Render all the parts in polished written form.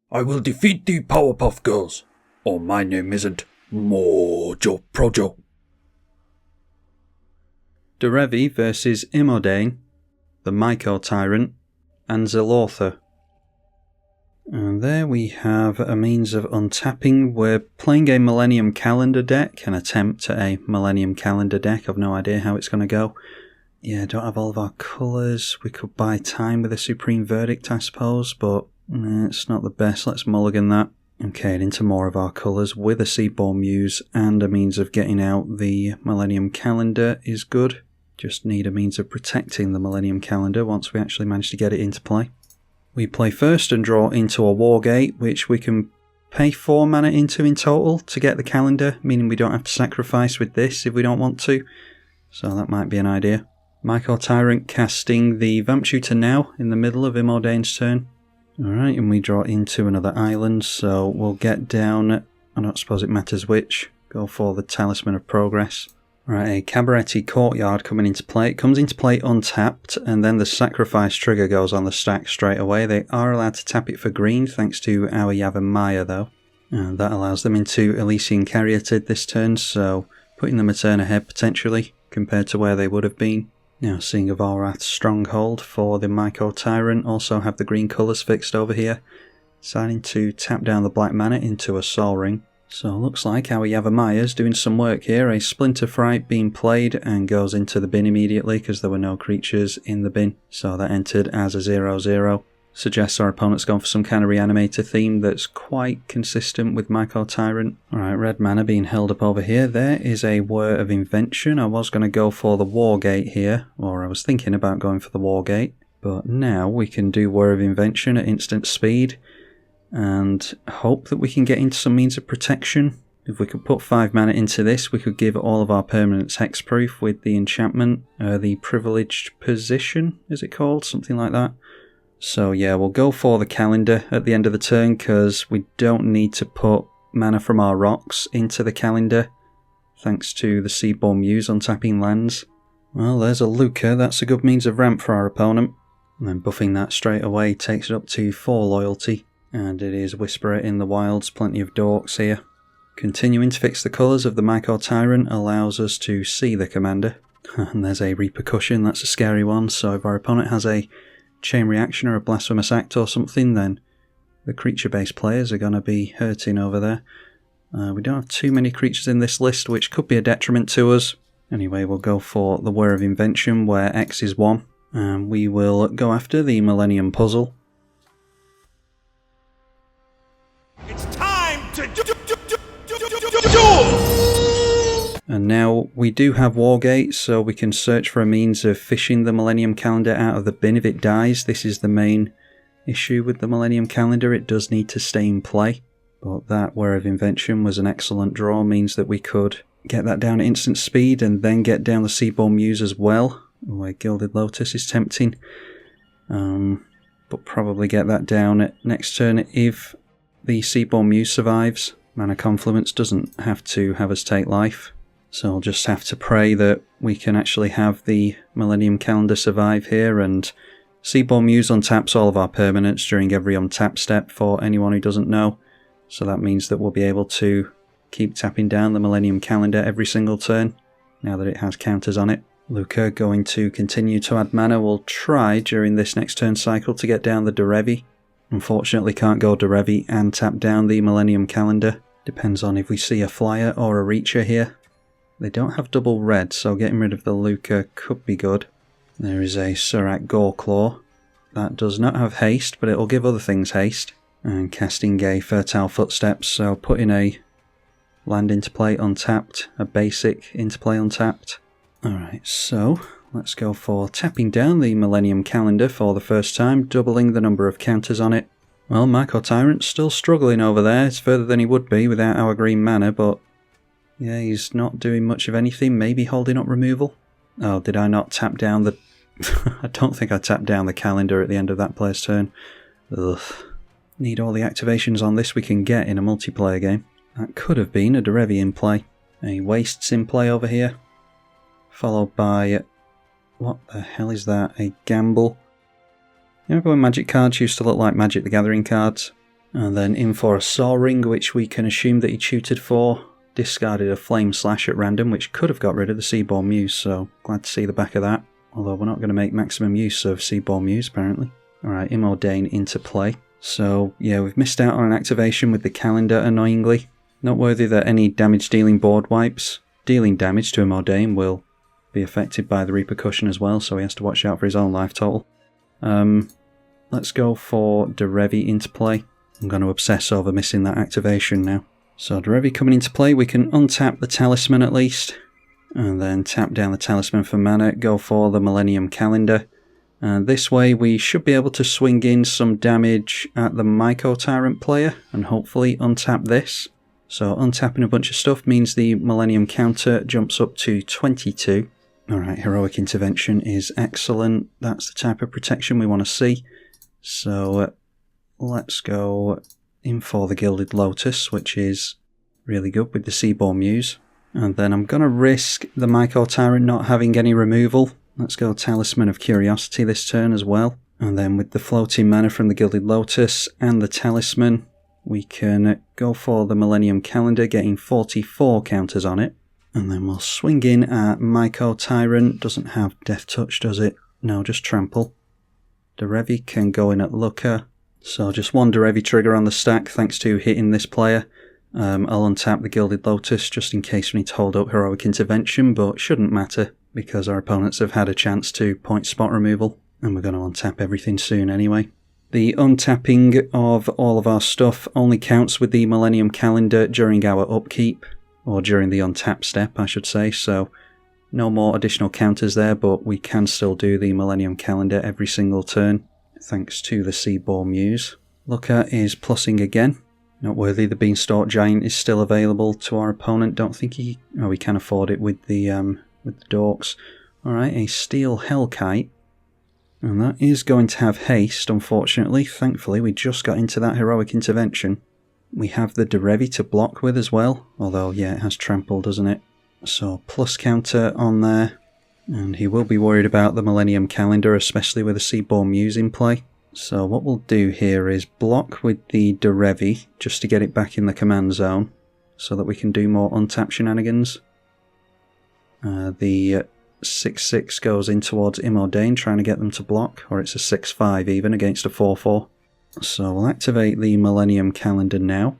I will defeat the Powerpuff Girls, or my name isn't Mojo Projo. Derevi versus Imodane, the Mycotyrant, and Zilortha. And there we have a means of untapping. We're playing a Millennium Calendar deck, an attempt at a Millennium Calendar deck. I've no idea how it's going to go. Yeah, don't have all of our colours. We could buy time with a Supreme Verdict, I suppose, but it's not the best. Let's mulligan that. Okay, and into more of our colours with a Seedborn Muse and a means of getting out the Millennium Calendar is good. Just need a means of protecting the Millennium Calendar once we actually manage to get it into play. We play first and draw into a Wargate, which we can pay 4 mana into in total to get the calendar, meaning we don't have to sacrifice with this if we don't want to. So that might be an idea. Mycotyrant casting the Vamp Shooter now in the middle of Imodane's turn. Alright, and we draw into another island, so we'll get down, I don't suppose it matters which, go for the Talisman of Progress. Right, a Cabaretti Courtyard coming into play. It comes into play untapped, and then the sacrifice trigger goes on the stack straight away. They are allowed to tap it for green, thanks to our Yavimaya though. And that allows them into Elysian Caryatid this turn, so putting them a turn ahead potentially, compared to where they would have been. Now, seeing Avalrath's Stronghold for the Mycotyrant, also have the green colours fixed over here. Deciding to tap down the black mana into a Sol Ring. So looks like our Yavamaya's doing some work here. A Splinter Fright being played and goes into the bin immediately because there were no creatures in the bin. So that entered as a 0/0. Suggests our opponent's gone for some kind of Reanimator theme that's quite consistent with Mycotyrant. Alright, red mana being held up over here. There is a Whir of Invention. I was going to go for the Wargate here, or I was thinking about going for the Wargate. But now we can do Whir of Invention at instant speed and hope that we can get into some means of protection. If we could put 5 mana into this, we could give all of our permanents hexproof with the enchantment, the Privileged Position, is it called? Something like that. So yeah, we'll go for the calendar at the end of the turn because we don't need to put mana from our rocks into the calendar, thanks to the Seedborn Muse untapping lands. Well, there's a Luca, that's a good means of ramp for our opponent. And then buffing that straight away takes it up to 4 loyalty. And it is Whisperer in the Wilds, plenty of dorks here. Continuing to fix the colours of the Mycotyrant allows us to see the commander. And there's a Repercussion, that's a scary one, so if our opponent has a Chain Reaction or a Blasphemous Act or something, then the creature-based players are going to be hurting over there. We don't have too many creatures in this list, which could be a detriment to us. Anyway, we'll go for the Whir of Invention, where X is 1. And we will go after the Millennium Puzzle. It's time to do. And now we do have Wargate, so we can search for a means of fishing the Millennium Calendar out of the bin if it dies. This is the main issue with the Millennium Calendar. It does need to stay in play. But that Whir of Invention was an excellent draw, means that we could get that down at instant speed and then get down the Seedborn Muse as well. Oh, a Gilded Lotus is tempting. But probably get that down at next turn if the Seedborn Muse survives. Mana Confluence doesn't have to have us take life. So I'll just have to pray that we can actually have the Millennium Calendar survive here, and Seedborn Muse untaps all of our permanents during every untap step for anyone who doesn't know. So that means that we'll be able to keep tapping down the Millennium Calendar every single turn, now that it has counters on it. Luca going to continue to add mana. We'll try during this next turn cycle to get down the Derevi. Unfortunately can't go Derevi and tap down the Millennium Calendar. Depends on if we see a flyer or a reacher here. They don't have double red, so getting rid of the Luca could be good. There is a Surak Goreclaw. That does not have haste, but it will give other things haste. And casting a Fertile Footsteps, so putting a land into play untapped, a basic into play untapped. Alright, so let's go for tapping down the Millennium Calendar for the first time, doubling the number of counters on it. Well, Mycotyrant's still struggling over there. It's further than he would be without our green mana, but yeah, he's not doing much of anything, maybe holding up removal. Oh, did I not tap down the... I don't think I tapped down the calendar at the end of that player's turn. Ugh. Need all the activations on this we can get in a multiplayer game. That could have been a Derevi in play. A Wastes in play over here. Followed by... what the hell is that? A Gamble. You remember when Magic cards used to look like Magic the Gathering cards? And then in for a Saw Ring, which we can assume that he tutored for. Discarded a Flame Slash at random, which could have got rid of the Seaborn Muse, so glad to see the back of that. Although we're not going to make maximum use of Seaborn Muse, apparently. Alright, Imodane into play. So, yeah, we've missed out on an activation with the calendar, annoyingly. Noteworthy that any damage-dealing board wipes dealing damage to Imodane will be affected by the repercussion as well, so he has to watch out for his own life total. Let's go for Derevi into play. I'm going to obsess over missing that activation now. So Derevi coming into play, we can untap the Talisman at least, and then tap down the Talisman for mana, go for the Millennium Calendar. And this way we should be able to swing in some damage at the Mycotyrant player, and hopefully untap this. So untapping a bunch of stuff means the Millennium counter jumps up to 22. Alright, Heroic Intervention is excellent. That's the type of protection we want to see. So let's go in for the Gilded Lotus, which is really good with the Seaborn Muse. And then I'm going to risk the Mycotyrant not having any removal. Let's go Talisman of Curiosity this turn as well. And then with the floating mana from the Gilded Lotus and the Talisman, we can go for the Millennium Calendar, getting 44 counters on it. And then we'll swing in at Mycotyrant. Doesn't have Death Touch, does it? No, just Trample. Derevi can go in at Looker. So just one Derevi trigger on the stack thanks to hitting this player. I'll untap the Gilded Lotus just in case we need to hold up Heroic Intervention, but shouldn't matter because our opponents have had a chance to point spot removal, and we're going to untap everything soon anyway. The untapping of all of our stuff only counts with the Millennium Calendar during our upkeep, or during the untap step I should say, so no more additional counters there, but we can still do the Millennium Calendar every single turn, thanks to the Seaborn Muse. Looker is plussing again. Noteworthy, the Beanstalk Giant is still available to our opponent. Don't think he... oh, we can afford it with the Dorks. Alright, a Steel Hellkite. And that is going to have haste, unfortunately. Thankfully, we just got into that Heroic Intervention. We have the Derevi to block with as well, although, yeah, it has Trample, doesn't it? So, plus counter on there. And he will be worried about the Millennium Calendar, especially with the Seaborn Muse in play. So what we'll do here is block with the Derevi, just to get it back in the command zone, so that we can do more untap shenanigans. The 6-6 goes in towards Imodane, trying to get them to block, or it's a 6-5 even against a 4-4. So we'll activate the Millennium Calendar now.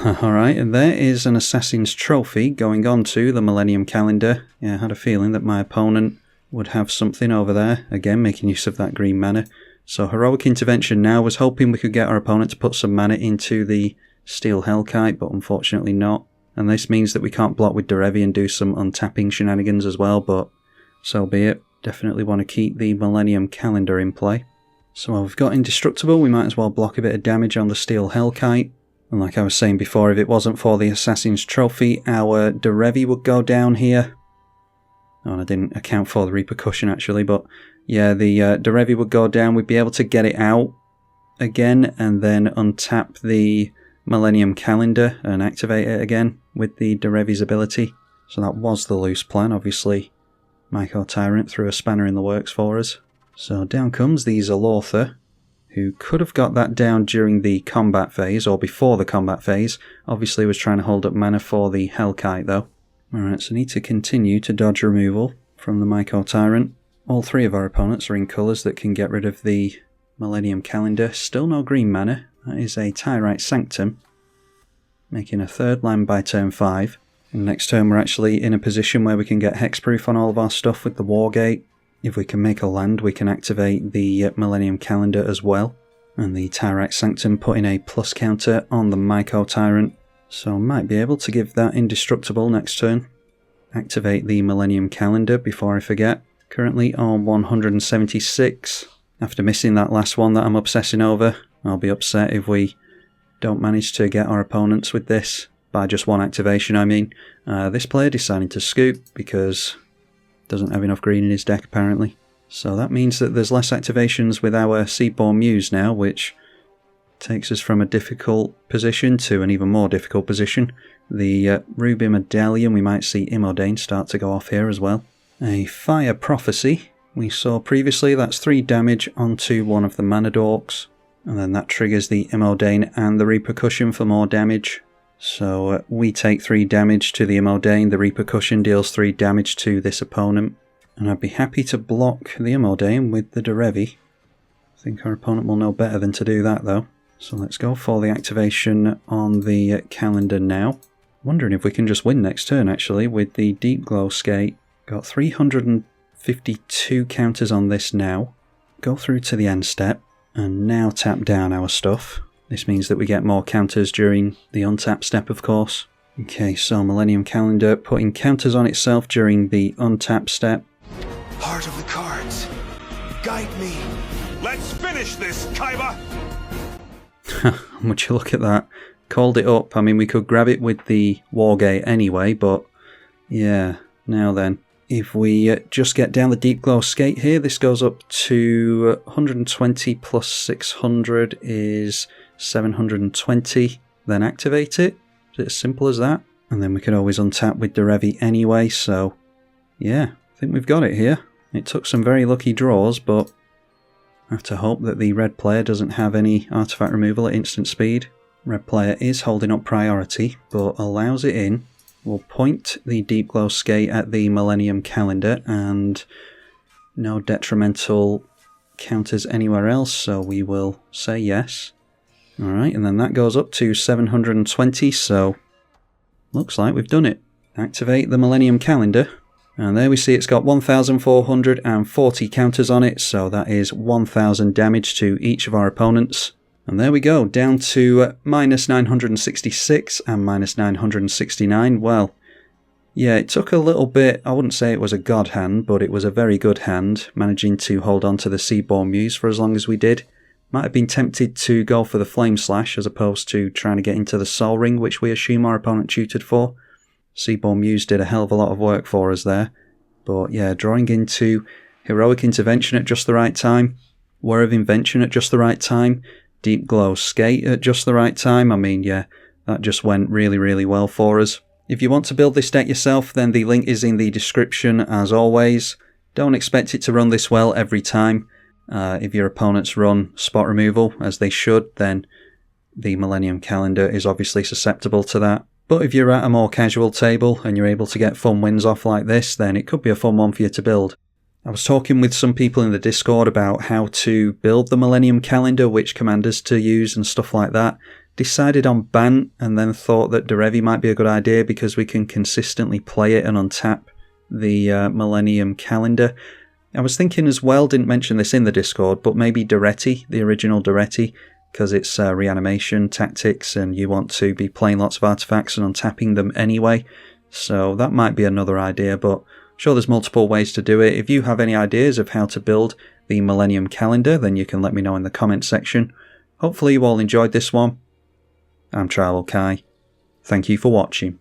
Alright, and there is an Assassin's Trophy going on to the Millennium Calendar. Yeah, I had a feeling that my opponent would have something over there, again making use of that green mana. So Heroic Intervention now, was hoping we could get our opponent to put some mana into the Steel Hellkite, but unfortunately not. And this means that we can't block with Derevi and do some untapping shenanigans as well, but so be it. Definitely want to keep the Millennium Calendar in play. So while we've got Indestructible, we might as well block a bit of damage on the Steel Hellkite. And like I was saying before, if it wasn't for the Assassin's Trophy, our Derevi would go down here. Oh, and I didn't account for the repercussion actually, but yeah, the Derevi would go down. We'd be able to get it out again and then untap the Millennium Calendar and activate it again with the Derevi's ability. So that was the loose plan, obviously. Mycotyrant threw a spanner in the works for us. So down comes the Zilortha, who could have got that down during the combat phase, or before the combat phase. Obviously was trying to hold up mana for the Hellkite though. Alright, so need to continue to dodge removal from the Mycotyrant. All three of our opponents are in colours that can get rid of the Millennium Calendar. Still no green mana. That is a Tyrite Sanctum, making a third land by turn 5. And next turn we're actually in a position where we can get hexproof on all of our stuff with the Wargate. If we can make a land, we can activate the Millennium Calendar as well. And the Tyrite Sanctum putting a plus counter on the Mycotyrant. So might be able to give that Indestructible next turn. Activate the Millennium Calendar before I forget. Currently on 176. After missing that last one that I'm obsessing over, I'll be upset if we don't manage to get our opponents with this. By just one activation, I mean. This player deciding to scoop because doesn't have enough green in his deck apparently. So that means that there's less activations with our Seaborn Muse now, which takes us from a difficult position to an even more difficult position. The Ruby Medallion, we might see Imodane start to go off here as well. A Fire Prophecy we saw previously, that's 3 damage onto one of the Mana Dorks. And then that triggers the Imodane and the Repercussion for more damage. So we take 3 damage to the Imodane, the Repercussion deals 3 damage to this opponent. And I'd be happy to block the Imodane with the Derevi. I think our opponent will know better than to do that though. So let's go for the activation on the calendar now. Wondering if we can just win next turn actually with the Deep Glow Skate. Got 352 counters on this now. Go through to the end step and now tap down our stuff. This means that we get more counters during the untap step of course. Okay, so Millennium Calendar putting counters on itself during the untap step. Heart of the cards, guide me. Let's finish this, Kaiba! Would you look at that? Called it up. I mean, we could grab it with the Wargate anyway, but yeah, now then. If we just get down the Deep Glow Skate here, this goes up to 120 plus 600 is 720. Then activate it. Is it as simple as that? And then we could always untap with Derevi anyway, so yeah, I think we've got it here. It took some very lucky draws, but I have to hope that the red player doesn't have any artifact removal at instant speed. Red player is holding up priority, but allows it in. We'll point the Deep Glow Skate at the Millennium Calendar, and no detrimental counters anywhere else, so we will say yes. Alright, and then that goes up to 720, so looks like we've done it. Activate the Millennium Calendar, and there we see it's got 1,440 counters on it, so that is 1,000 damage to each of our opponents. And there we go, down to minus 966 and minus 969. Well, yeah, it took a little bit. I wouldn't say it was a god hand, but it was a very good hand, managing to hold on to the Seaborn Muse for as long as we did. Might have been tempted to go for the Flame Slash as opposed to trying to get into the Soul Ring, which we assume our opponent tutored for. Seaborn Muse did a hell of a lot of work for us there. But yeah, drawing into Heroic Intervention at just the right time, Whir of Invention at just the right time, Deep Glow Skate at just the right time. I mean, yeah, that just went really, really well for us. If you want to build this deck yourself, then the link is in the description as always. Don't expect it to run this well every time. If your opponents run spot removal, as they should, then the Millennium Calendar is obviously susceptible to that. But if you're at a more casual table and you're able to get fun wins off like this, then it could be a fun one for you to build. I was talking with some people in the Discord about how to build the Millennium Calendar, which commanders to use and stuff like that. Decided on Bant and then thought that Derevi might be a good idea because we can consistently play it and untap the Millennium Calendar. I was thinking as well, didn't mention this in the Discord, but maybe Derevi, the original Derevi, because it's reanimation tactics and you want to be playing lots of artifacts and untapping them anyway. So that might be another idea, but I'm sure there's multiple ways to do it. If you have any ideas of how to build the Millennium Calendar, then you can let me know in the comments section. Hopefully you all enjoyed this one. I'm tribalkai. Thank you for watching.